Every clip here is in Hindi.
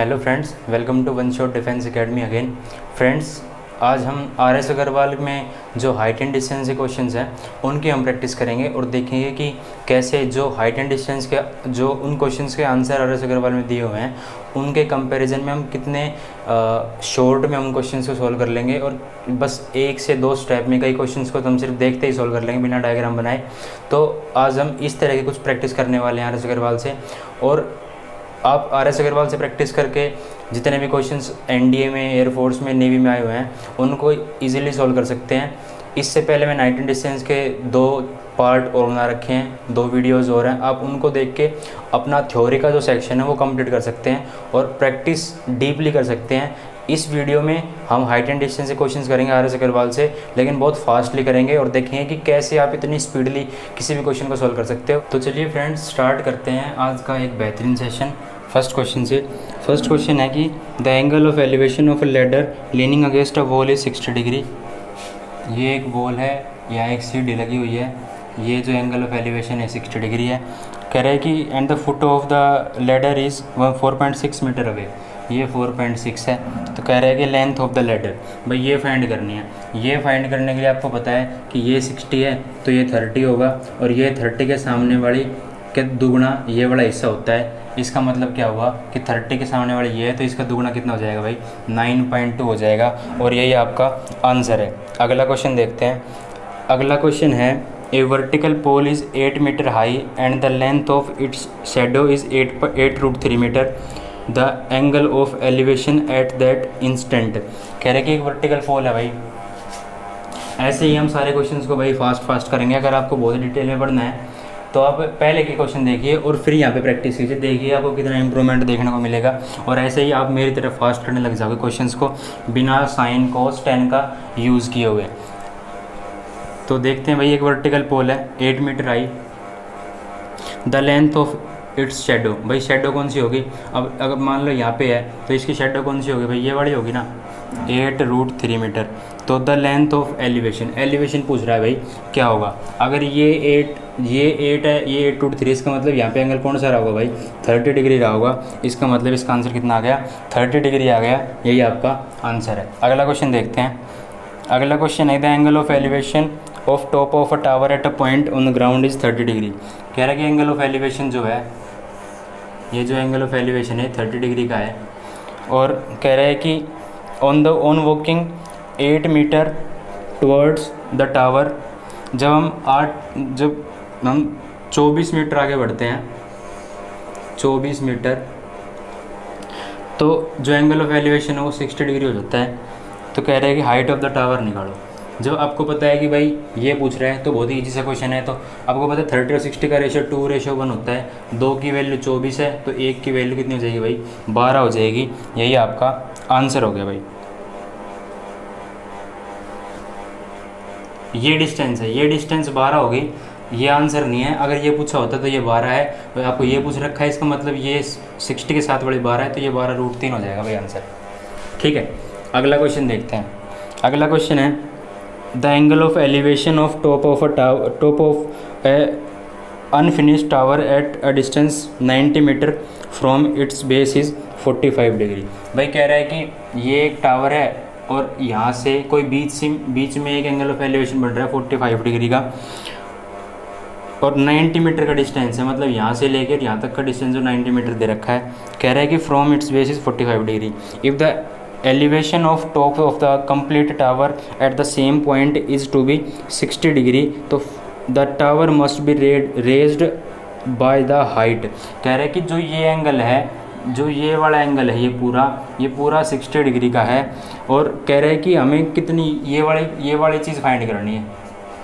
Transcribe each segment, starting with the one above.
Hello friends, welcome to one shot defence academy again. Friends, आज हम आर.एस. अग्रवाल में जो हाइट एंड डिस्टेंस के क्वेश्चंस हैं उनकी हम प्रैक्टिस करेंगे और देखेंगे कि कैसे जो हाइट एंड डिस्टेंस के जो उन क्वेश्चंस के आंसर आर.एस. अग्रवाल में दिए हुए हैं उनके कंपैरिजन में हम कितने शॉर्ट में हम क्वेश्चंस को सॉल्व कर लेंगे। और बस 1 से 2 स्टेप में कई क्वेश्चंस को तो हम सिर्फ देखते ही सॉल्व कर लेंगे बिना डायग्राम बनाए। तो आज हम इस तरह की कुछ प्रैक्टिस करने वाले हैं आर.एस. अग्रवाल से। और आप आर.एस. अग्रवाल से प्रैक्टिस करके जितने भी क्वेश्चंस एनडीए में, एयरफोर्स में, नेवी में आए हुए हैं उनको इजीली सॉल्व कर सकते हैं। इससे पहले मैं हाइट एंड डिस्टेंस के 2 पार्ट और बना रखे हैं, 2 वीडियोस और हैं। आप उनको देख के अपना थ्योरी का जो सेक्शन है वो कंप्लीट कर सकते हैं और प्रैक्टिस डीपली कर सकते हैं। इस वीडियो में हम हाइट एंड डिस्टेंस से क्वेश्चंस करेंगे आर.एस. अग्रवाल से, लेकिन बहुत फास्टली करेंगे और देखेंगे कि कैसे आप इतनी स्पीडली किसी भी क्वेश्चन को सॉल्व कर सकते हो। तो चलिए फ्रेंड्स, स्टार्ट करते हैं आज का एक बेहतरीन सेशन फर्स्ट क्वेश्चन से। फर्स्ट क्वेश्चन है कि the angle of elevation of a ladder leaning against a wall is 60 degree. ये एक वॉल है, यहाँ एक सीढ़ी लगी हुई है, ये जो एंगल ऑफ एलिवेशन है 60 डिग्री है। कह रहे हैं कि and the foot of the ladder is 4.6 metre away, ये 4.6 है। तो कह रहे हैं कि लेंथ ऑफ द लैडर, भाई ये फाइंड करनी है। ये फाइंड करने के लिए आपको पता है कि ये 60 है तो ये 30 होगा और ये 30 के सामने वाली के दुगना ये वाला हिस्सा होता है। इसका मतलब क्या हुआ कि 30 के सामने वाला ये है तो इसका दुगना कितना हो जाएगा भाई, 9.2 हो जाएगा और यही आपका आंसर है। अगला क्वेश्चन देखते हैं। अगला क्वेश्चन है a vertical pole is 8 metre high and the length of its shadow is 8√3 metre. The angle of elevation at that instant. कह रहे कि एक वर्टिकल पोल है भाई। ऐसे ही हम सारे क्वेश्चंस को भाई फास्ट करेंगे। अगर आपको बहुत डिटेल में पढ़ना है तो आप पहले के क्वेश्चन देखिए और फिर यहाँ पे प्रैक्टिस कीजिए, देखिए आपको कितना इंप्रूवमेंट देखने को मिलेगा। और ऐसे ही आप मेरी तरफ फास्ट करने लग जाओगे क्वेश्चंस को बिना साइन कोस टेन का यूज़ किए हुए। तो देखते हैं भाई, एक वर्टिकल पोल है 8 metre high, the length of its shadow. भाई शेडो कौन सी होगी, अब अगर मान लो यहाँ पे है तो इसकी शेडो कौन सी होगी भाई, ये वाली होगी ना, 8√3 मीटर। तो the length of elevation, elevation पूछ रहा है भाई क्या होगा। अगर ये 8 है, ये 8√3, इसका मतलब यहाँ पे एंगल कौन सा रहा होगा भाई, 30 डिग्री रहा होगा। इसका मतलब इसका आंसर कितना आ गया, 30 डिग्री आ गया। यही आपका आंसर है। अगला क्वेश्चन देखते हैं। अगला क्वेश्चन है the angle of elevation of top of a tower at a point on the ground is 30 degree. कह रहा है कि एंगल ऑफ एलिवेशन जो है, ये जो एंगल ऑफ एलिवेशन है 30 डिग्री का है। और कह रहा है कि on walking 8 metre towards the tower, जब हम 24 मीटर आगे बढ़ते हैं, 24 मीटर, तो जो एंगल ऑफ एलिवेशन है वो 60 डिग्री हो जाता है। तो कह रहे हैं कि हाइट ऑफ द टावर निकालो। जब आपको पता है कि भाई ये पूछ रहा है तो बहुत ही ईजी सा क्वेश्चन है। तो आपको पता है 30 और 60 का रेशियो 2:1 होता है। 2 की वैल्यू 24 है तो 1 की वैल्यू कितनी हो जाएगी भाई, 12 हो जाएगी। यही आपका आंसर हो गया भाई। ये डिस्टेंस है, ये डिस्टेंस 12 हो गई। ये आंसर नहीं है। अगर ये पूछा होता तो ये 12 है, तो आपको ये पूछ रखा है, इसका मतलब ये 60 के साथ वाली 12 है तो ये 12√3 हो जाएगा भाई आंसर। ठीक है, अगला क्वेश्चन देखते हैं। अगला क्वेश्चन है the angle of elevation of top of a unfinished tower at a distance 90 metre from its base is 45 degree. भाई कह रहा है कि ये एक टावर है और यहाँ से कोई बीच में एक एंगल ऑफ एलिवेशन बन रहा है 45 डिग्री का और 90 मीटर का डिस्टेंस है, मतलब यहाँ से लेकर यहाँ तक का डिस्टेंस जो 90 मीटर दे रखा है। कह रहा है कि from its base is 45 degree. If the elevation of top of the complete tower at the same point is to be 60 degree, तो the tower must be raised by the height. कह रहे हैं कि जो ये एंगल है, जो ये वाला एंगल है, ये पूरा 60 डिग्री का है। और कह रहे हैं कि हमें कितनी ये वाली चीज़ फाइंड करनी है।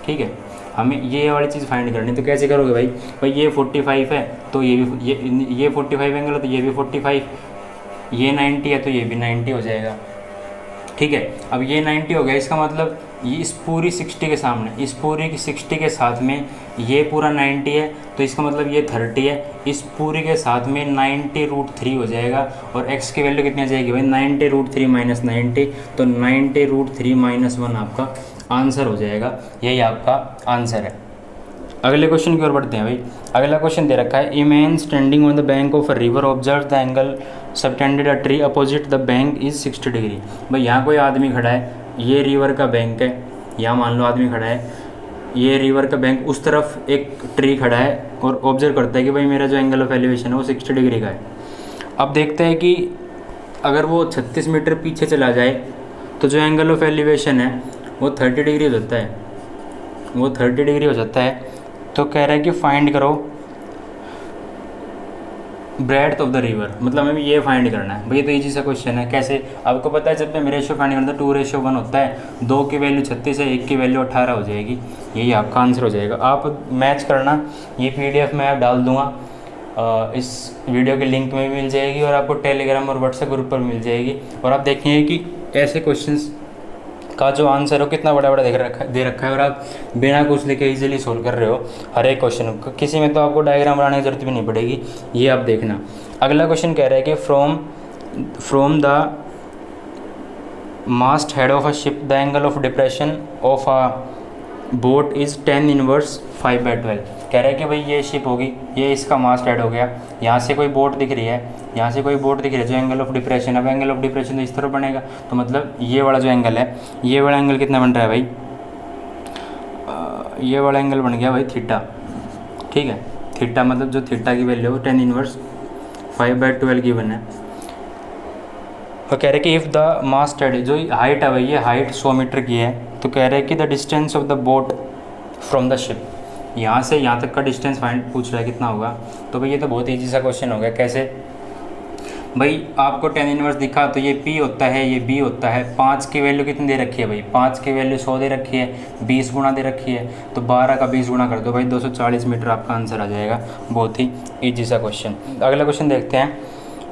ठीक है, हमें ये वाली चीज़ फाइंड करनी है। तो कैसे करोगे भाई ये 45 है तो ये 45 एंगल है तो ये भी 45, ये 90 है तो ये भी 90 हो जाएगा। ठीक है, अब ये 90 हो गया, इसका मतलब ये इस पूरी 60 के सामने, इस पूरी की 60 के साथ में ये पूरा 90 है तो इसका मतलब ये 30 है। इस पूरी के साथ में 90√3 हो जाएगा और x की वैल्यू कितनी आ जाएगी भाई, 90√3 - 90, तो 90√3 - 1 आपका आंसर हो जाएगा। यही आपका आंसर है। अगले क्वेश्चन की ओर बढ़ते हैं भाई। अगला क्वेश्चन दे रखा है, a man standing on the bank of a river observe the angle subtended a tree opposite the bank is 60 degree. भाई यहाँ कोई आदमी खड़ा है, ये रिवर का बैंक है, यहाँ मान लो आदमी खड़ा है, ये रिवर का बैंक, उस तरफ एक ट्री खड़ा है और ऑब्जर्व करता है कि भाई मेरा जो एंगल ऑफ एलिवेशन है वो 60 डिग्री का है। अब देखते हैं कि अगर वो 36 मीटर पीछे चला जाए तो जो एंगल ऑफ एलिवेशन है वो 30 डिग्री हो जाता है, वो 30 डिग्री हो जाता है। तो कह रहा है कि फाइंड करो ब्रेड्थ ऑफ द रिवर, मतलब हमें ये फाइंड करना है। भैया तो इजी सा क्वेश्चन है। कैसे? आपको पता है जब मैं रेशियो फाइंड करता हूँ 2:1 होता है, 2 की वैल्यू 36 है, 1 की वैल्यू 18 हो जाएगी, यही आपका आंसर हो जाएगा। आप मैच करना, ये PDF मैं आप डाल दूँगा, इस वीडियो के लिंक में भी मिल जाएगी और आपको टेलीग्राम और व्हाट्सएप ग्रुप पर मिल जाएगी। और आप देखेंगे कि ऐसे क्वेश्चंस का जो आंसर हो कितना बड़ा बड़ा दे रखा है और आप बिना कुछ लिखे इजीली सोल्व कर रहे हो हर एक क्वेश्चन को। किसी में तो आपको डायग्राम बनाने की जरूरत भी नहीं पड़ेगी, ये आप देखना। अगला क्वेश्चन कह रहा है कि from the mast head of a ship the angle of depression of a boat is 10 inverse 5/12। कह रहा है कि भाई ये शिप होगी, ये इसका मास्ट हेड हो गया, यहाँ से कोई बोट दिख रही है, यहाँ से कोई बोट दिख रही है, जो एंगल ऑफ डिप्रेशन, अब एंगल ऑफ डिप्रेशन तो इस तरफ बनेगा, तो मतलब ये वाला जो एंगल है, ये वाला एंगल कितना बन रहा है भाई, ये वाला एंगल बन गया भाई थीटा। ठीक है, थीटा मतलब जो थीटा की वैल्यू है वो 10 इनवर्स 5/12 की बना है। और कह रहे कि इफ़ द मास्ट हेड, जो हाइट है भाई, ये हाइट 100 मीटर की है, तो कह रहे हैं कि the distance of the boat from the ship, यहाँ से यहाँ तक का डिस्टेंस फाइंड पूछ रहा है कितना होगा। तो भाई ये तो बहुत ईजी सा क्वेश्चन हो गया। कैसे भाई, आपको 10 इनवर्स दिखा तो ये P होता है, ये B होता है। 5 की वैल्यू कितनी दे रखी है भाई, 5 की वैल्यू 100 दे रखी है, 20 गुना दे रखी है, तो 12 का 20 गुना कर दो भाई, 240 मीटर आपका आंसर आ जाएगा। बहुत ही ईजी सा क्वेश्चन। अगला क्वेश्चन देखते हैं।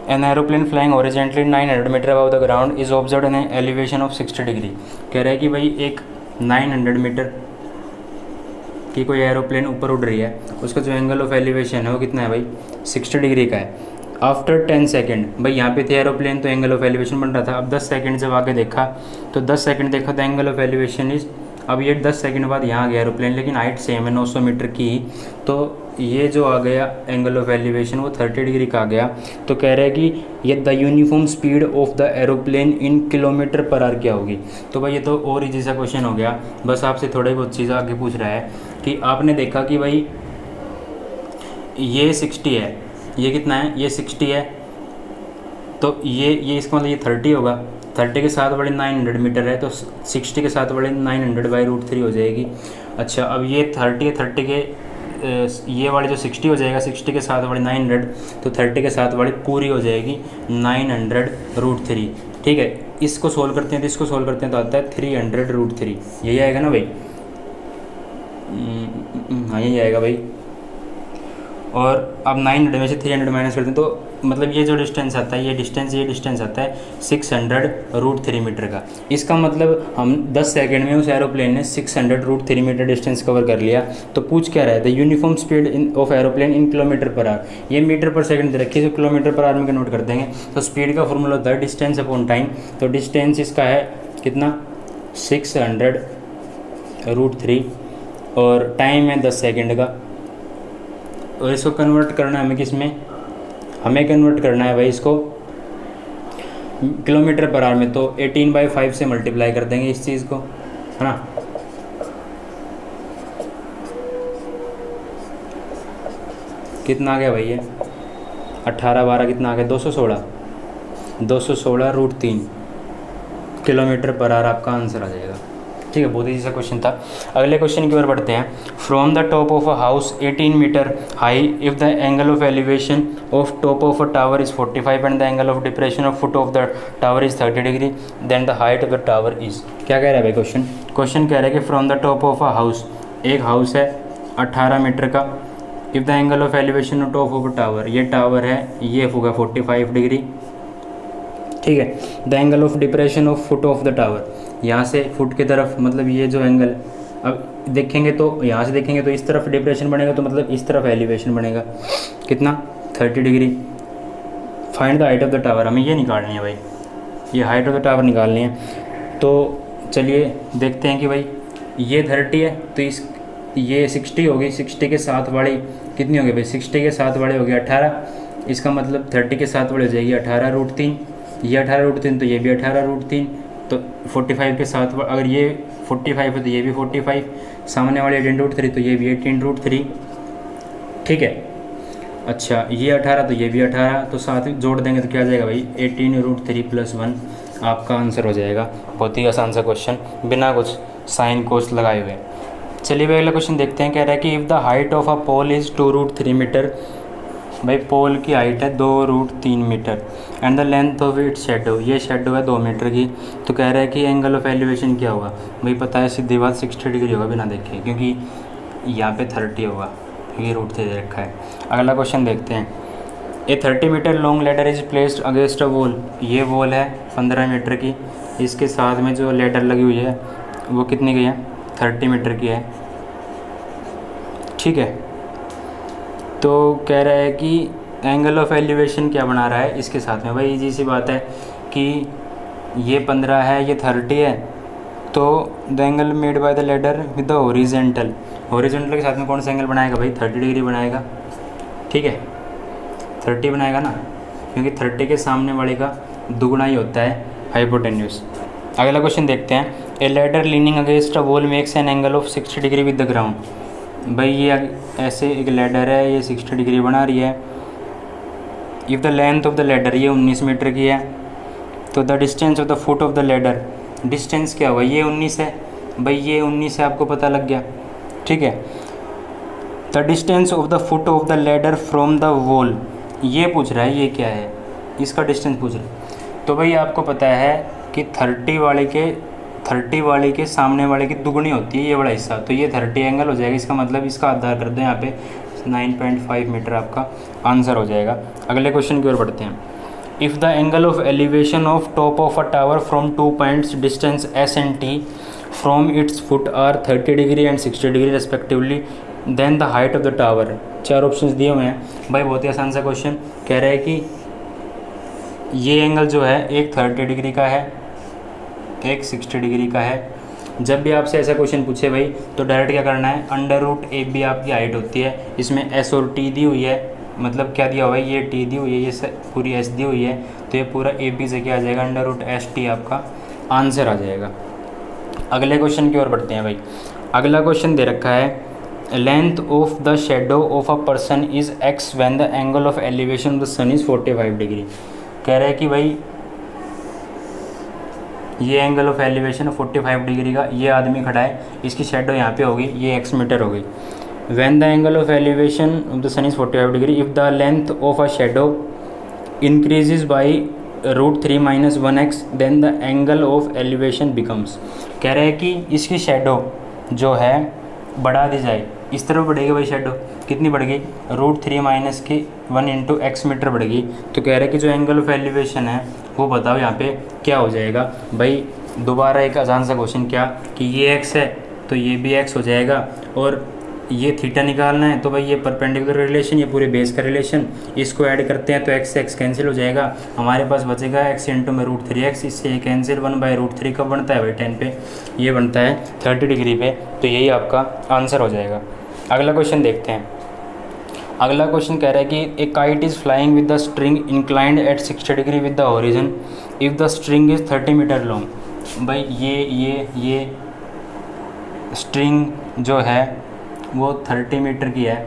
An aeroplane flying horizontally 900 metre above the ground is observed in elevation of 60 degree. कह रहा है कि भाई एक 900 मीटर की कोई एरोप्लेन ऊपर उड़ रही है, उसका जो एंगल ऑफ एलिवेशन है वो कितना है भाई, 60 डिग्री का है। आफ्टर 10 सेकेंड, भाई यहाँ पे थे एरोप्लेन तो एंगल ऑफ एलिवेशन बन रहा था। अब 10 सेकेंड जब आगे देखा तो 10 सेकेंड देखा तो एंगल ऑफ एलिवेशन इज, अब ये 10 सेकेंड बाद यहाँ गया एरोप्लेन, लेकिन हाइट सेम है 900 मीटर की, तो ये जो आ गया एंगल ऑफ एलिवेशन वो 30 डिग्री का आ गया। तो कह रहे हैं कि ये the uniform speed of the aeroplane in kilometre per hour क्या होगी। तो भाई ये तो और इजी सा क्वेश्चन हो गया, बस आपसे थोड़ी बहुत चीज़ आगे पूछ रहा है कि आपने देखा कि भाई ये 60 है, ये कितना है, ये 60 है, तो ये इसका मतलब ये 30 होगा, 30 के साथ बड़े 900 मीटर है, तो 60 के साथ बड़े 900/√3 हो जाएगी। अच्छा, अब ये 30 है, 30 के ये वाली जो 60 हो जाएगा, 60 के साथ वाली 900, तो 30 के साथ वाली पूरी हो जाएगी 900√3। ठीक है, इसको सोल्व करते हैं तो इसको सोल्व करते हैं तो आता है 300√3, यही आएगा ना भाई, हाँ यही आएगा भाई। और अब 900 में से 300 माइनस करते हैं तो मतलब ये जो डिस्टेंस आता है, ये डिस्टेंस आता है 600√3 मीटर का। इसका मतलब हम 10 सेकंड में उस एरोप्लेन ने 600√3 मीटर डिस्टेंस कवर कर लिया। तो पूछ क्या रहा है, the uniform speed of aeroplane in kilometre per hour. ये मीटर पर सेकंड दे रखी है, तो किलोमीटर पर आवर में कन्वर्ट कर देंगे। तो स्पीड का फॉर्मूला होता है डिस्टेंस अपॉन टाइम, तो डिस्टेंस इसका है कितना 600√3 और टाइम है 10 सेकेंड का। और इसको कन्वर्ट करना है हमें किस में, हमें कन्वर्ट करना है भाई इसको किलोमीटर पर आवर में, तो 18/5 से मल्टीप्लाई कर देंगे इस चीज़ को, है ना। कितना आ गया भाई ये 18/12 कितना आ गया 216√3 किलोमीटर पर आवर आपका आंसर आ जाएगा। ठीक है, बहुत ही सा क्वेश्चन था। अगले क्वेश्चन की ओर बढ़ते हैं। From the top of a house 18 metre high, if the angle of elevation of top of a tower is 45 and the angle of depression of foot of the tower is 30 degree, then the height of the tower is. क्या कह रहा है भाई क्वेश्चन कह रहा है कि from the top of a house, एक हाउस है 18 मीटर का, if the angle of elevation of top of a tower, ये टावर है, ये होगा 45 डिग्री। ठीक है, the angle of depression of foot of the tower, यहाँ से फुट की तरफ मतलब ये जो एंगल, अब देखेंगे तो यहाँ से देखेंगे तो इस तरफ डिप्रेशन बनेगा, तो मतलब इस तरफ एलिवेशन बनेगा कितना 30 degree. Find the height of the tower, हमें ये निकालनी है भाई, ये हाइट ऑफ द टावर निकालनी है। तो चलिए देखते हैं कि भाई ये 30 है, तो ये 60 होगी, 60 के साथ वाली कितनी होगी भाई, 60 के साथ वाली होगी 18, इसका मतलब 30 के साथ वाली हो जाएगी 18√3, ये 18√3 तो ये भी 18√3, तो 45 के साथ अगर ये 45 है तो ये भी 45, सामने वाले 18√3 तो ये भी 18√3, ठीक है। अच्छा ये 18 तो ये भी 18, तो साथ जोड़ देंगे तो क्या आ जाएगा भाई 18√3 + 1 आपका आंसर हो जाएगा। बहुत ही आसान सा क्वेश्चन, बिना कुछ साइन कोस लगाए हुए। चलिए भाई अगला क्वेश्चन देखते हैं। कह रहा है कि if the height of a pole is 2√3 metre, भाई पोल की हाइट है 2√3 metre, and the length of its shadow, ये शेडो है 2 मीटर की, तो कह रहा है कि एंगल ऑफ एलिवेशन क्या होगा। भाई पता है सीधी बात 60 डिग्री होगा बिना देखे, क्योंकि यहाँ पे 30 होगा, ये √3 दे रखा है। अगला क्वेश्चन देखते हैं। A 30 metre long ladder is placed against a wall, ये वॉल है 15 मीटर की, इसके साथ में जो लेडर लगी हुई है वो कितनी की है, 30 मीटर की है, ठीक है। तो कह रहा है कि एंगल ऑफ एलिवेशन क्या बना रहा है इसके साथ में। भाई इजी सी बात है कि ये 15 है, ये 30 है, तो the angle made by the ladder with the horizontal, horizontal के साथ में कौन सा एंगल बनाएगा भाई, 30 डिग्री बनाएगा, ठीक है, 30 बनाएगा ना, क्योंकि 30 के सामने वाले का दुगुना ही होता है हाइपोटेन्यूज। अगला क्वेश्चन देखते हैं। A ladder leaning against a wall makes an angle of 60 degree with the ground. भाई ये ऐसे एक लेडर है, ये 60 डिग्री बना रही है। If the length of the ladder, ये 19 मीटर की है, तो the distance of the foot of the ladder, distance क्या हुआ, ये 19 है, भाई ये 19 है, आपको पता लग गया, ठीक है। The distance of the foot of the ladder from the wall, ये पूछ रहा है, ये क्या है, इसका डिस्टेंस पूछ रहा है। तो भाई आपको पता है कि 30 वाले के सामने वाले की दुगनी होती है ये वाला हिस्सा, तो ये 30 एंगल हो जाएगा, इसका मतलब इसका आधा कर दो यहाँ पे 9.5 मीटर आपका आंसर हो जाएगा। अगले क्वेश्चन की ओर बढ़ते हैं। If the angle of elevation of top of a tower from 2 points distance S and T from its foot are 30 degree and 60 degree respectively, then the height of the tower. 4 options दिए हुए हैं भाई, बहुत ही आसान सा क्वेश्चन। कह रहा है कि ये एंगल जो है एक 30 डिग्री का है, एक 60 डिग्री का है। जब भी आपसे ऐसा क्वेश्चन पूछे भाई तो डायरेक्ट क्या करना है, √AB आपकी हाइट होती है, इसमें S और T दी हुई है, मतलब क्या दिया हुआ है, ये T दी हुई है, ये पूरी S दी हुई है, तो ये पूरा AB से क्या आ जाएगा, √ST आपका आंसर आ जाएगा। अगले क्वेश्चन की ओर बढ़ते हैं भाई। अगला क्वेश्चन दे रखा है, length of the shadow of a person is x when the angle of elevation of the sun is 45 degree. कह रहा है कि भाई ये एंगल ऑफ एलिवेशन 45 डिग्री का, ये आदमी खड़ा है, इसकी शेडो यहाँ पे होगी, ये x मीटर हो गई। When the angle of elevation of the sun is 45 degree, if the length of a shadow increases by √3 - 1x, then the angle of elevation becomes. कह रहा है कि इसकी शेडो जो है बढ़ा दी जाए, इस तरफ बढ़ेगी भाई शेडो, कितनी बढ़ेगी, √3 - 1 × x मीटर बढ़ेगी। तो कह रहा है कि जो एंगल ऑफ एलिवेशन है वो बताओ यहाँ पे क्या हो जाएगा। भाई दोबारा एक आसान सा क्वेश्चन, क्या कि ये x है तो ये भी x हो जाएगा, और ये थीटा निकालना है, तो भाई ये परपेंडिकुलर रिलेशन, ये पूरे बेस का रिलेशन, इसको ऐड करते हैं तो x से x कैंसिल हो जाएगा, हमारे पास बचेगा x × में √3x, इससे ये कैंसिल 1/√3 कब बनता है भाई 10 पे, ये बनता है 30 डिग्री पे, तो यही आपका आंसर हो जाएगा। अगला क्वेश्चन देखते हैं। अगला क्वेश्चन कह रहा है कि a kite is flying with the string inclined at 60 degree with the horizon if the string is 30 metre long. भाई ये स्ट्रिंग जो है वो 30 मीटर की है,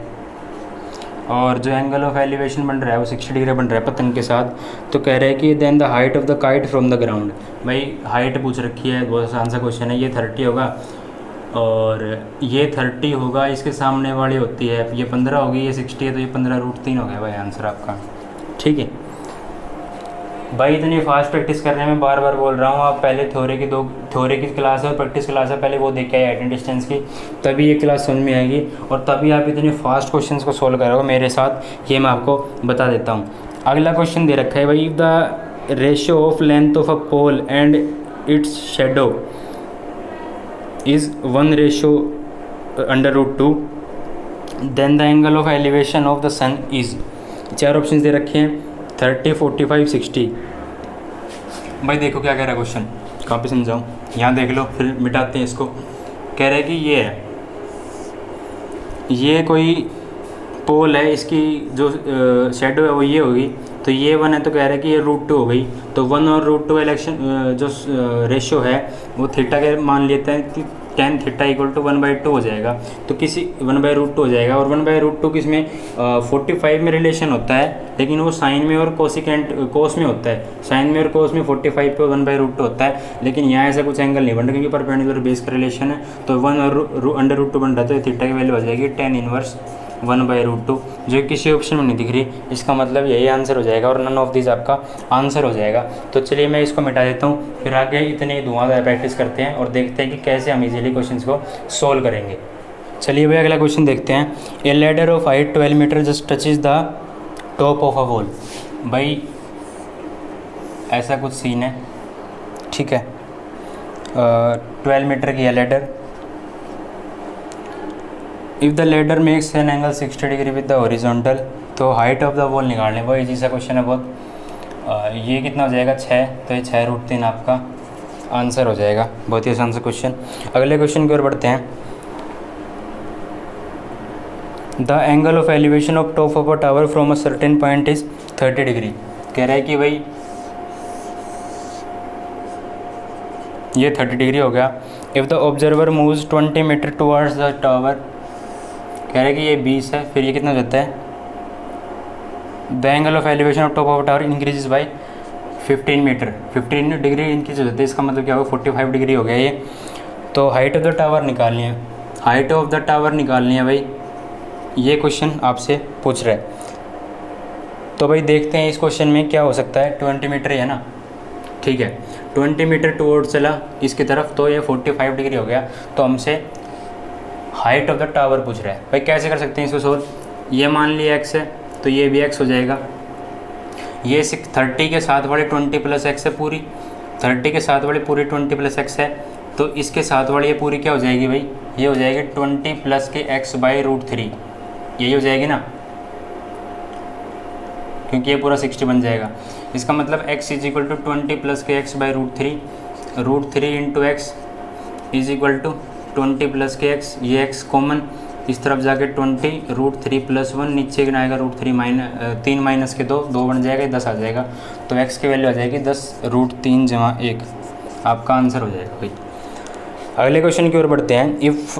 और जो एंगल ऑफ एलिवेशन बन रहा है वो 60 डिग्री बन रहा है पतंग के साथ। तो कह रहा है कि then the height of the kite from the ground. भाई हाइट पूछ रखी है, बहुत आसान सा क्वेश्चन है, ये 30 होगा और ये 30 होगा, इसके सामने वाली होती है ये 15 होगी, ये 60 है, तो ये 15√3 हो गया भाई आंसर आपका, ठीक है। भाई इतनी फास्ट प्रैक्टिस करने में बार बार बोल रहा हूँ, आप पहले थ्योरी की क्लास है और प्रैक्टिस क्लास है, पहले वो देख के आए हाइट एंड डिस्टेंस की, तभी ये क्लास समझ में आएगी और तभी आप इतने फास्ट क्वेश्चंस को सोल्व करोगे मेरे साथ, ये मैं आपको बता देता हूँ। अगला क्वेश्चन दे रखा है भाई, if the ratio of length of a pole and its shadow is 1/√2, then the angle of elevation of the sun is. 4 option दे रखे हैं, 30, 45, 60। भाई देखो क्या कह रहा है क्वेश्चन, कहाँ पे समझाऊँ, यहाँ देख लो फिर मिटाते हैं इसको। कह रहा है कि ये है ये कोई पोल है, इसकी जो शेडो है वो ये होगी, तो ये 1 है तो कह रहा है कि ये √2 हो गई। तो 1 और √2 इलेक्शन जो रेशियो है वो थीटा के मान लेते हैं कि tan थीटा = 1/2 हो जाएगा। तो किसी 1/√2 हो जाएगा, और 1/√2 किस में 45 में रिलेशन होता है, लेकिन वो साइन में और कोस में होता है। साइन में और कोस में 45 पे 1/√2 होता है, लेकिन यहाँ ऐसा कुछ एंगल नहीं बन रहा क्योंकि परपेंडिकुलर बेस का रिलेशन है। तो 1 और √2 बन रहा है, तो थीटा की वैल्यू आ जाएगी tan 1 1/√2, जो किसी ऑप्शन में नहीं दिख रही। इसका मतलब यही आंसर हो जाएगा, और नन ऑफ दिस आपका आंसर हो जाएगा। तो चलिए मैं इसको मिटा देता हूँ, फिर आगे इतने धुआंधार प्रैक्टिस करते हैं और देखते हैं कि कैसे हम इजीली क्वेश्चंस को सोल्व करेंगे। चलिए भाई अगला क्वेश्चन देखते हैं। A ladder of height 12 metre just touches the top of a wall. भाई ऐसा कुछ सीन है, ठीक है, 12 मीटर की है ladder. If the ladder makes an angle 60 degree with the horizontal, तो हाइट ऑफ द वॉल निकालने, वो इजी सा क्वेश्चन है बहुत। ये कितना हो जाएगा 6, तो ये 6√3 आपका आंसर हो जाएगा। बहुत ही आसान सा क्वेश्चन। अगले क्वेश्चन की ओर बढ़ते हैं। The angle of elevation of top of a tower from a certain point is 30 degree. कह रहा है कि भाई ये 30 डिग्री हो गया। If the observer moves 20 metre towards the tower, कह रहे हैं कि ये 20 है, फिर ये कितना हो जाता है, the angle of elevation of top of tower increases by 15 metre, 15 degree increase हो जाता है। इसका मतलब क्या होगा, 45 डिग्री हो गया ये। तो हाइट ऑफ द टावर निकालनी है, हाइट ऑफ द टावर निकालनी है भाई, ये क्वेश्चन आपसे पूछ रहा है। तो भाई देखते हैं इस क्वेश्चन में क्या हो सकता है। 20 मीटर है ना, ठीक है, 20 मीटर टुवर्ड चला इसकी तरफ, तो ये 45 डिग्री हो गया। तो हमसे हाइट ऑफ द टावर पूछ रहा है। भाई कैसे कर सकते हैं इसको सोल्व। ये मान लिया x है, तो ये भी x हो जाएगा। ये 30 के साथ वाले 20 + x है पूरी, 30 के साथ वाली पूरी 20 + x है, तो इसके साथ वाली ये पूरी क्या हो जाएगी भाई, ये हो जाएगी 20 + के x/√3, यही हो जाएगी ना, क्योंकि ये पूरा 60 बन जाएगा। इसका मतलब x = 20 + के x/√3, √3 × x = 20 + के x, ये x कॉमन, इस तरफ जाके 20, √3 + 1, नीचे गिना आएगा √3 माइनस के 2 बन जाएगा, 10 आ जाएगा। तो x की वैल्यू आ जाएगी 10, √3 + 1 आपका आंसर हो जाएगा भाई। अगले क्वेश्चन की ओर बढ़ते हैं। If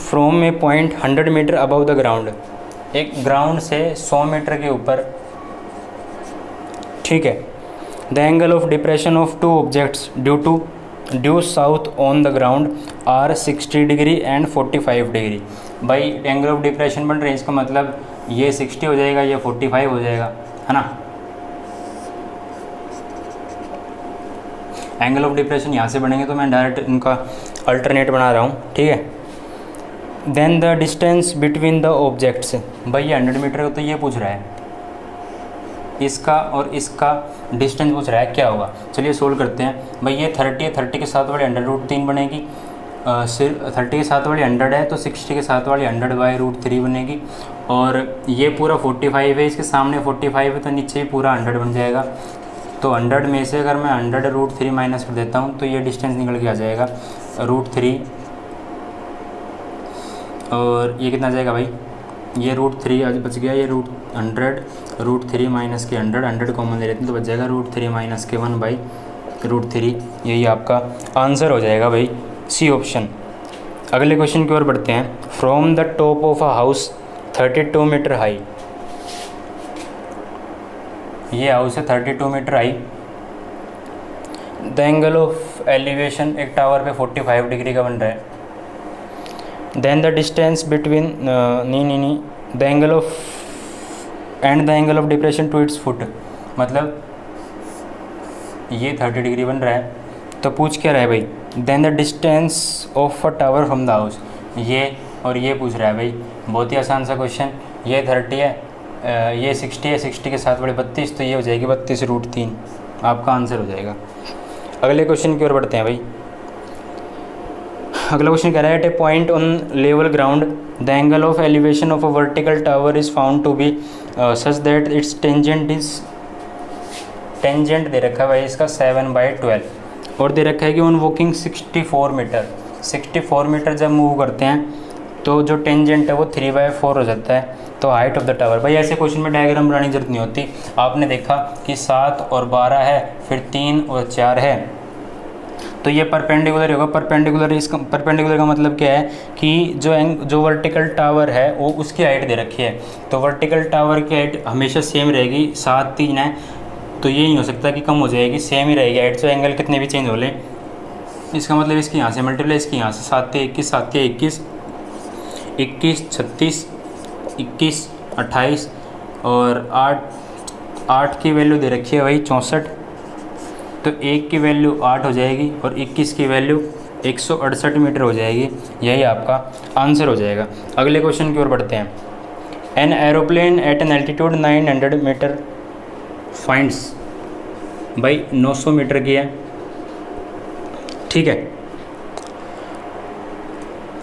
from a point 100 metre above the ground, एक ग्राउंड से 100 मीटर के ऊपर, ठीक है, the angle of depression of 2 objects due south on the ground are 60 degree and 45 degree. भाई एंगल ऑफ डिप्रेशन बन रहे हैं, इसका मतलब ये 60 हो जाएगा, ये 45 हो जाएगा, है ना। एंगल ऑफ डिप्रेशन यहाँ से बनेंगे, तो मैं डायरेक्ट इनका अल्टरनेट बना रहा हूँ, ठीक है। Then the distance between the objects, भाई ये 100 मीटर का, तो ये पूछ रहा है इसका और इसका डिस्टेंस पूछ रहा है, क्या होगा। चलिए सोल्व करते हैं। भाई ये 30 है, 30 के साथ वाली 100√3 बनेगी, सिर्फ 30 के साथ वाली 100 है, तो 60 के साथ वाली 100/√3 बनेगी। और ये पूरा 45 है, इसके सामने 45 है, तो नीचे ही पूरा 100 बन जाएगा। तो 100 में से अगर मैं 100√3 माइनस कर देता हूँ, तो ये डिस्टेंस निकल के आ जाएगा √3, और ये कितना आ जाएगा भाई, ये √3 आज बच गया, ये √3 माइनस के 100 कॉमन ले लेते हैं, तो बच जाएगा √3 - के 1/√3। यही आपका आंसर हो जाएगा भाई, सी ऑप्शन। अगले क्वेश्चन की ओर बढ़ते हैं। From the top of a house 32 metre high, ये हाउस है 32 metre high. The angle of elevation एक टावर पे 45 डिग्री का बन रहा है। Then the distance between the angle of and the angle of depression to its foot, मतलब ये 30 डिग्री बन रहा है। तो पूछ क्या रहा है भाई, then the distance of a tower from the house, ये और ये पूछ रहा है भाई। बहुत ही आसान सा क्वेश्चन। ये 30 है, ये 60 है, 60 के साथ बड़े 32, तो ये हो जाएगी 32√3, आपका आंसर हो जाएगा। अगले क्वेश्चन की ओर बढ़ते हैं भाई। अगला क्वेश्चन कह रहा है, at a point on level ground the angle of elevation of a vertical tower is found to be such that its tangent दे रखा है भाई इसका 7/12, और दे रखा है कि ऑन वॉकिंग 64 मीटर जब मूव करते हैं तो जो टेंजेंट है वो 3/4 हो जाता है। तो हाइट ऑफ द टावर, भाई ऐसे क्वेश्चन में डायग्राम बनाने की जरूरत नहीं होती। आपने देखा कि 7 और 12 है, फिर 3 और 4 है, तो ये परपेंडिकुलर होगा। परपेंडिकुलर, इसका परपेंडिकुलर का मतलब क्या है कि जो वर्टिकल टावर है वो उसकी हाइट दे रखी है, तो वर्टिकल टावर की हाइट हमेशा सेम रहेगी। 7 3 है, तो ये नहीं हो सकता कि कम हो जाएगी, सेम ही रहेगी हाइट। तो एंगल कितने भी चेंज हो ले, इसका मतलब इसकी यहाँ से मल्टीप्लाई इसकी यहाँ से, 7 21, 7 21, 21 36, 21 28 और 8 की वैल्यू दे रखी है भाई 64, तो 1 की वैल्यू 8 हो जाएगी और 21 की वैल्यू 168 मीटर हो जाएगी। यही आपका आंसर हो जाएगा। अगले क्वेश्चन की ओर बढ़ते हैं। An aeroplane at an altitude 900 metre finds, भाई 900 मीटर की है, ठीक है।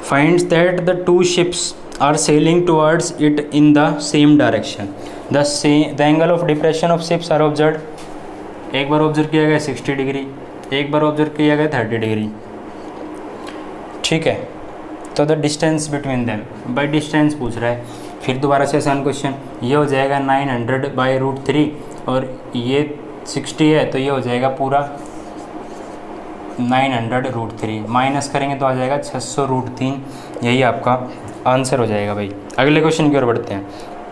Finds that the two ships are sailing towards it in the same direction, the angle of depression of ships are observed. एक बार ऑब्जर्व किया गया 60 डिग्री, एक बार ऑब्जर्व किया गया 30 डिग्री, ठीक है। तो the distance between them, by distance पूछ रहा है। फिर दोबारा से आसान क्वेश्चन, ये हो जाएगा 900/√3 और ये 60 है, तो ये हो जाएगा पूरा 900√3, माइनस करेंगे तो आ जाएगा 600√3। यही आपका आंसर हो जाएगा भाई। अगले क्वेश्चन की ओर बढ़ते हैं।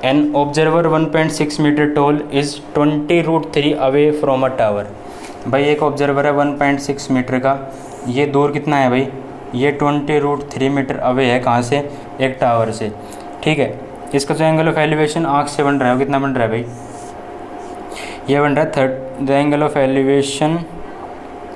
An observer 1.6 metre tall is 20√3 away from a tower, भाई एक ऑब्जर्वर है 1.6 मीटर का, ये दूर कितना है भाई, ये 20√3 मीटर अवे है, कहाँ से, एक टावर से, ठीक है। इसका जो एंगल ऑफ एलिवेशन आँख से बन रहा है वो कितना बन रहा है भाई, ये बन रहा है द एंगल ऑफ एलिवेशन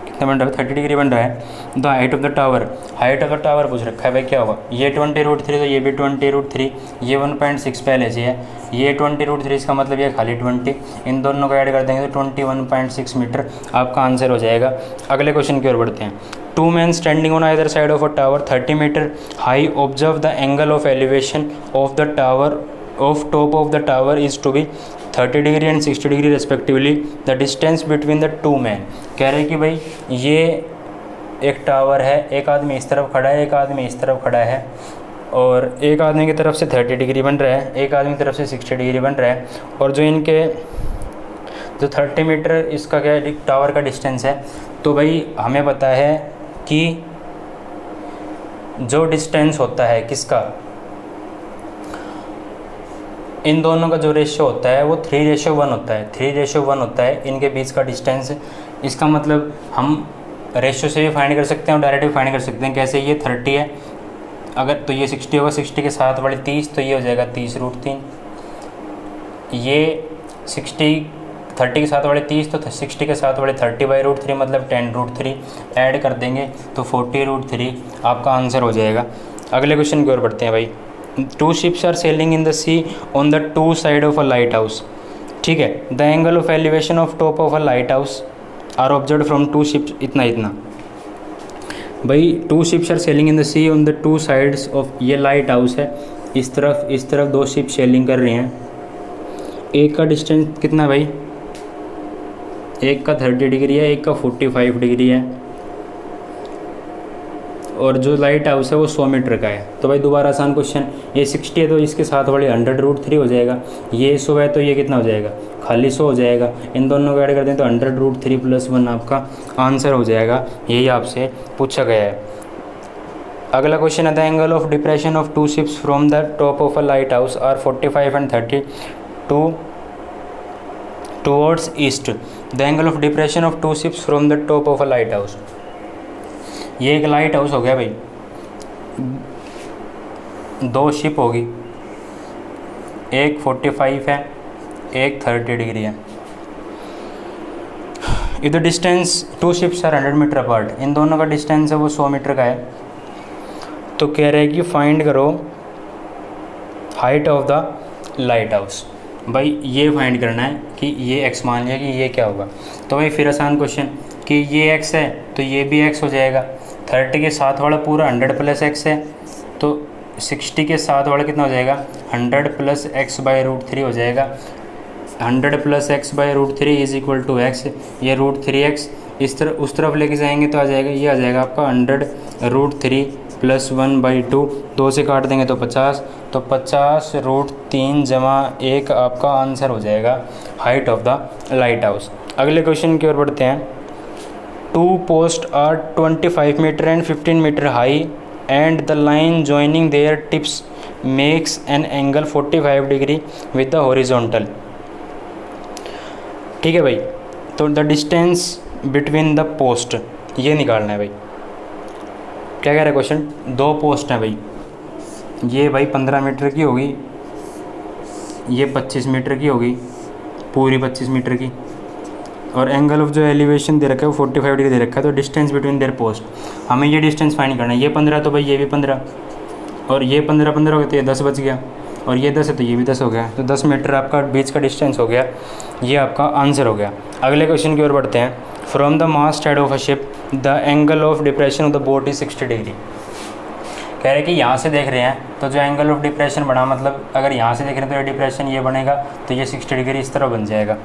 कितना बन रहा है, 30 डिग्री बन रहा है। The height of the tower, height of the tower पूछ रखा है भाई, क्या होगा, ये 20√3 तो ये भी 20√3, ये 1.6 पहले से है, ये 20√3, इसका मतलब ये खाली 20, इन दोनों को ऐड कर देंगे तो 21.6 मीटर आपका आंसर हो जाएगा। अगले क्वेश्चन की ओर बढ़ते हैं। Two man standing on either side of a tower 30 metre high observe the angle of elevation of the tower of top of the tower is to be 30 degree and 60 degree respectively. The distance between the two man, कह रहे हैं कि भाई ये एक टावर है, एक आदमी इस तरफ खड़ा है, एक आदमी इस तरफ खड़ा है, और एक आदमी की तरफ से 30 डिग्री बन रहा है, एक आदमी की तरफ से 60 डिग्री बन रहा है, और जो 30 मीटर इसका क्या है, टावर का डिस्टेंस है। तो भाई हमें पता है कि जो डिस्टेंस होता है किसका, इन दोनों का जो रेशियो होता है वो 3:1 होता है, 3:1 होता है इनके बीच का डिस्टेंस। इसका मतलब हम रेशियो से भी फाइंड कर सकते हैं और डायरेक्ट भी फाइंड कर सकते हैं। कैसे, ये 30 है अगर, तो ये 60 होगा, 60 के साथ वाले 30, तो ये हो जाएगा 30√3। ये 30 के साथ वाले 30, तो 60 के साथ वाले 30/√3 मतलब 10√3 ऐड कर देंगे तो 40√3 आपका आंसर हो जाएगा। अगले क्वेश्चन की ओर बढ़ते हैं भाई। Two ships are sailing in the sea on the two side of a light house, ठीक है। The angle of elevation of top of a light house are observed from two ships, इतना भाई। Two ships are sailing in the sea on the two sides of, ये लाइट हाउस है, इस तरफ दो शिप सेलिंग कर रही हैं। एक का डिस्टेंस कितना भाई, एक का 30 डिग्री है, एक का 45 डिग्री है, और जो लाइट हाउस है वो 100 मीटर का है। तो भाई दोबारा आसान क्वेश्चन, ये 60 है तो इसके साथ वाले 100√3 हो जाएगा, ये 100 है तो ये कितना हो जाएगा, खाली 100 हो जाएगा। इन दोनों को ऐड कर दें तो 100√3 + 1 आपका आंसर हो जाएगा। यही आपसे पूछा गया है। अगला क्वेश्चन है the angle of depression of two ships from the top of a light house are 45 and 32 towards east. The angle of depression of two ships from the top of a light house, ये एक लाइट हाउस हो गया भाई, दो शिप होगी, एक 45 है, एक 30 डिग्री है। If the distance two ships are 100 metre apart, इन दोनों का डिस्टेंस है वो 100 मीटर का है। तो कह रहे हैं कि फाइंड करो height of the light house. भाई ये फाइंड करना है कि ये एक्स, मान लिया कि ये क्या होगा। तो भाई फिर आसान क्वेश्चन कि ये एक्स है तो ये भी एक्स हो जाएगा, 30 के साथ वाला पूरा 100 + x है, तो 60 के साथ वाला कितना हो जाएगा, 100 + x/√3 हो जाएगा। 100 + x/√3 = x, ये √3x इस तरफ उस तरफ लेके जाएंगे तो आ जाएगा, ये आ जाएगा आपका 100√3 +1/2, 2 से काट देंगे तो 50, तो 50√3 जमा 1 आपका आंसर हो जाएगा height of the light house. अगले क्वेश्चन की ओर बढ़ते हैं। 2 post are 25 metre and 15 metre high and the line joining their tips makes an angle 45 degree with the horizontal. ठीक है भाई, तो the distance between the post ये निकालना है भाई। क्या कह रहा है क्वेश्चन, 2 पोस्ट हैं भाई, ये भाई 15 मीटर की होगी, ये 25 मीटर की होगी, पूरी 25 मीटर की, और एंगल ऑफ जो एलिवेशन दे रखा है वो 45 डिग्री दे रखा है। तो डिस्टेंस बिटवीन देयर पोस्ट, हमें ये डिस्टेंस फाइंड करना है। ये 15 तो भाई ये भी 15, और ये 15 15 हो गया तो ये 10 बच गया, और ये 10 है तो ये भी 10 हो गया, तो 10 मीटर आपका बीच का डिस्टेंस हो गया, ये आपका आंसर हो गया। अगले क्वेश्चन की ओर बढ़ते हैं। From the mast head of a ship the angle of depression of the boat is 60 degree. कह रहे हैं कि यहाँ से देख रहे हैं तो जो एंगल ऑफ डिप्रेशन बना, मतलब अगर यहाँ से देख रहे हैं तो ये डिप्रेशन ये बनेगा, तो ये 60 डिग्री इस तरह बन जाएगा।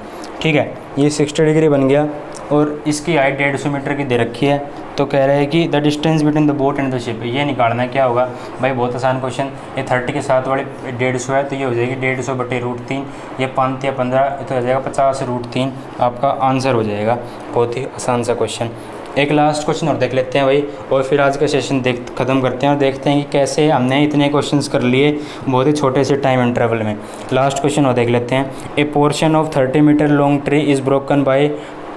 ठीक है, ये 60 डिग्री बन गया, और इसकी हाइट 150 मीटर की दे रखी है। तो कह रहे हैं कि the distance between the boat and the ship, ये निकालना है। क्या होगा भाई, बहुत आसान क्वेश्चन। ये 30 के साथ वाले 150 है, तो ये हो जाएगी 150/√3, ये 5 या 15 तो हो जाएगा 50√3, आपका आंसर हो जाएगा। बहुत ही आसान सा क्वेश्चन। एक लास्ट क्वेश्चन और देख लेते हैं भाई, और फिर आज का सेशन ख़त्म करते हैं और देखते हैं कि कैसे हमने इतने क्वेश्चंस कर लिए बहुत ही छोटे से टाइम इंटरवल में। लास्ट क्वेश्चन और देख लेते हैं। A portion of 30 metre long tree is broken by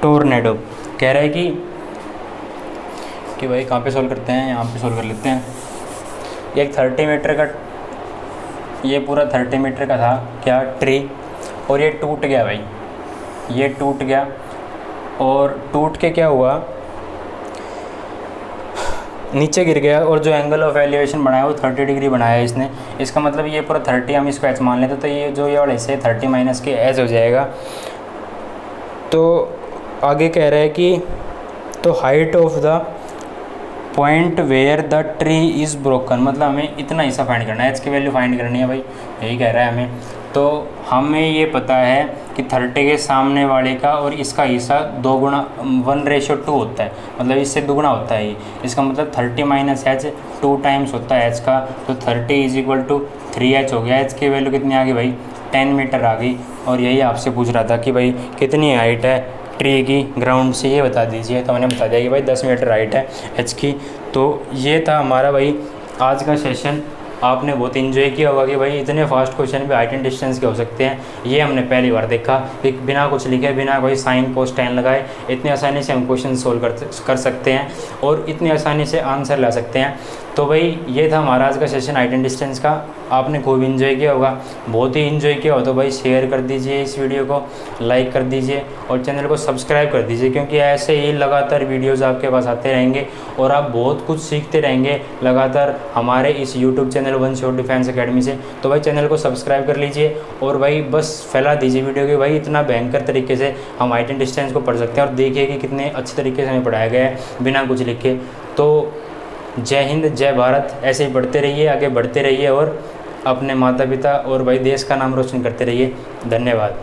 tornado. कह रहा है कि भाई कहाँ पे सोल्व करते हैं, यहाँ पे सोल्व कर लेते हैं। ये एक 30 मीटर का, ये पूरा 30 मीटर का था क्या ट्री, और ये टूट गया भाई, ये टूट गया, और टूट के क्या हुआ, नीचे गिर गया, और जो एंगल ऑफ एलिवेशन बनाया वो 30 डिग्री बनाया है इसने। इसका मतलब ये पूरा 30, हम इसको एच मान लेते तो ये जो ये वाला हिस्सा है 30 माइनस के एच हो जाएगा। तो आगे कह रहा है कि तो height of the point where the tree is broken, मतलब हमें इतना हिस्सा फाइंड करना है, एच की वैल्यू फाइंड करनी है भाई, यही कह रहा है हमें। तो हमें ये पता है कि 30 के सामने वाले का और इसका हिस्सा 2 गुना 1:2 होता है, मतलब इससे दुगुना होता है ये। इसका मतलब 30 माइनस एच 2 टाइम्स होता है एच का, तो 30 = 3h हो गया। एच की वैल्यू कितनी आ गई भाई, 10 मीटर आ गई। और यही आपसे पूछ रहा था कि भाई कितनी हाइट है ट्री की ग्राउंड से, ये बता दीजिए। तो मैंने बता दिया कि भाई 10 मीटर हाइट है एच की। तो ये था हमारा भाई आज का सेशन। आपने बहुत इन्जॉय किया होगा कि भाई इतने फास्ट क्वेश्चन भी हाइट एंड डिस्टेंस के हो सकते हैं, ये हमने पहली बार देखा। बिना कुछ लिखे, बिना कोई साइन कोस टेन लगाए इतनी आसानी से हम क्वेश्चन सोल्व कर सकते हैं, और इतनी आसानी से आंसर ला सकते हैं। तो भाई ये था हमारा आज का सेशन हाइट एंड डिस्टेंस का। आपने खूब इन्जॉय किया होगा, बहुत ही इन्जॉय किया हो तो भाई शेयर कर दीजिए इस वीडियो को, लाइक कर दीजिए, और चैनल को सब्सक्राइब कर दीजिए, क्योंकि ऐसे ही लगातार वीडियोज़ आपके पास आते रहेंगे और आप बहुत कुछ सीखते रहेंगे लगातार हमारे इस YouTube channel one shot defence academy से। तो भाई चैनल को सब्सक्राइब कर लीजिए, और भाई बस फैला दीजिए वीडियो की, भाई इतना भयंकर तरीके से हम हाइट एंड डिस्टेंस को पढ़ सकते हैं। और देखिए कि कितने अच्छे तरीके से हमें पढ़ाया गया है बिना कुछ लिखे। तो जय हिंद, जय भारत। ऐसे ही बढ़ते रहिए, आगे बढ़ते रहिए, और अपने माता पिता और भाई देश का नाम रोशन करते रहिए। धन्यवाद।